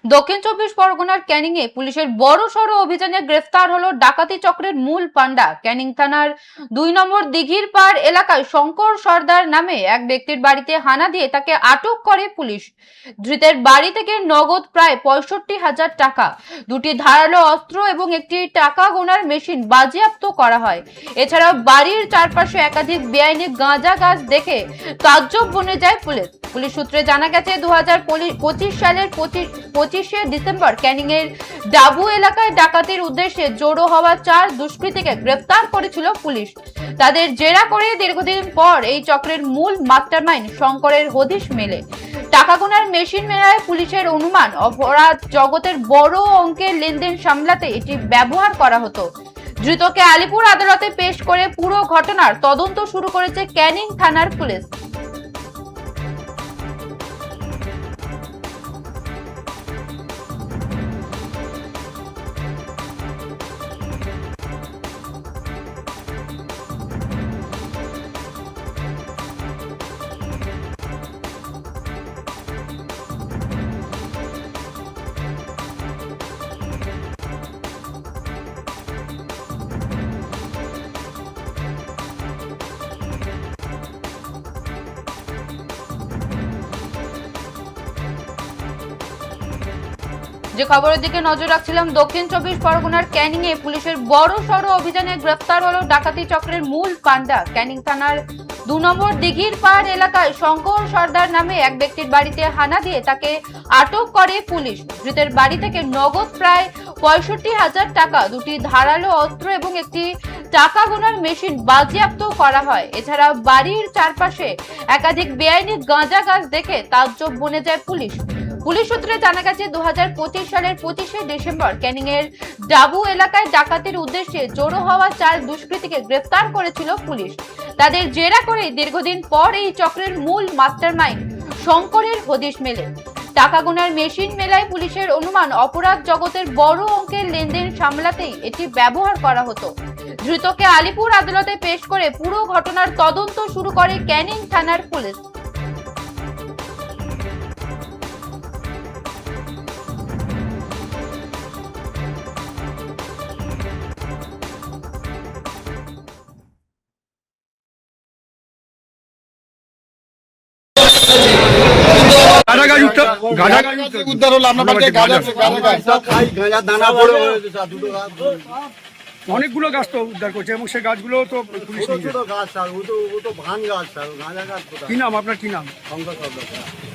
দক্ষিণ চব্বিশ পরগনার ক্যানিং এ পুলিশের বড়সড় অভিযানে গ্রেফতার হলো ডাকাতি চক্রের মূল পান্ডা। ক্যানিং থানার ২ নম্বর দিঘির পাড় এলাকায় শঙ্কর সর্দার নামে এক ব্যক্তির বাড়িতে হানা দিয়ে তাকে আটক করে পুলিশ। ধৃতের বাড়ি থেকে নগদ প্রায় ৬৫,০০০ টাকা, দুটি ধারালো অস্ত্র এবং একটি টাকা গোনার মেশিন বাজেয়াপ্ত করা হয়। এছাড়াও বাড়ির চারপাশে একাধিক বেআইনি গাঁজা গাছ দেখে তাজ্জব বনে যায় পুলিশ। পুলিশ সূত্রে জানা গেছে ২০২৫ সালের ২৫শে ডিসেম্বর ক্যানিং এর ডাবু এলাকায় ডাকাতির উদ্দেশ্যে জড়ো হওয়া ৪ দুষ্কৃতীকে গ্রেফতার করেছিল পুলিশ। তাদের জেরা করে দীর্ঘদিন পর এই চক্রের মূল মাস্টারমাইন্ড শঙ্করের হদিশ মেলে। টাকা গোনার মেশিন মেলায় পুলিশের অনুমান অপরাধ জগতের বড় অঙ্কের লেনদেন সামলাতে এটি ব্যবহার করা হতো। ধৃতকে আলিপুর আদালতে পেশ করে পুরো ঘটনার তদন্ত শুরু করেছে ক্যানিং থানার পুলিশ। যে খবরের দিকে নজর রাখছিলাম, দক্ষিণ চব্বিশ পরগনার ক্যানিং এ পুলিশের বড় সড় অভিযানে গ্রেফতার হলো ডাকাতি চক্রের মূল পান্ডা। ক্যানিং থানার ২ নম্বর দিঘির পাড় এলাকায় শঙ্কর সর্দার নামে এক ব্যক্তির বাড়িতে হানা দিয়ে তাকে আটক করে পুলিশ। ধৃতের বাড়ি থেকে নগদ প্রায় ৬৫,০০০ টাকা, দুটি ধারালো অস্ত্র এবং একটি টাকা গোনার মেশিন বাজেয়াপ্ত করা হয়। এছাড়া বাড়ির চারপাশে একাধিক বেআইনি গাঁজা গাছ দেখে তাজ্জব বনে যায় পুলিশ। পুলিশ সূত্রে জানা গেছে ২০২৫ সালের ২৫শে ডিসেম্বর ক্যানিং এর ডাবু এলাকায় ডাকাতির উদ্দেশ্যে জড়ো হওয়া ৪ দুষ্কৃতীকে গ্রেফতার করেছিল পুলিশ। তাদের জেরা করে দীর্ঘদিন পর এই চক্রের মূল মাস্টারমাইন্ড শঙ্করের হদিশ মেলে। টাকা গোনার মেশিন মেলায় পুলিশের অনুমান অপরাধ জগতের বড় অঙ্কের লেনদেন সামলাতেই এটি ব্যবহার করা হতো। ধৃতকে আলিপুর আদালতে পেশ করে পুরো ঘটনার তদন্ত শুরু করে ক্যানিং থানার পুলিশ। উদ্ধার হলো আপনার বাড়িতে অনেকগুলো গাছ তো উদ্ধার করছে এবং সেই গাছগুলো তো পুলিশ গাছ স্যার, ও তো ভান গাছ স্যার, গাঁজা গাছ। কি নাম আপনার, কি নাম? শঙ্কর সর্দার।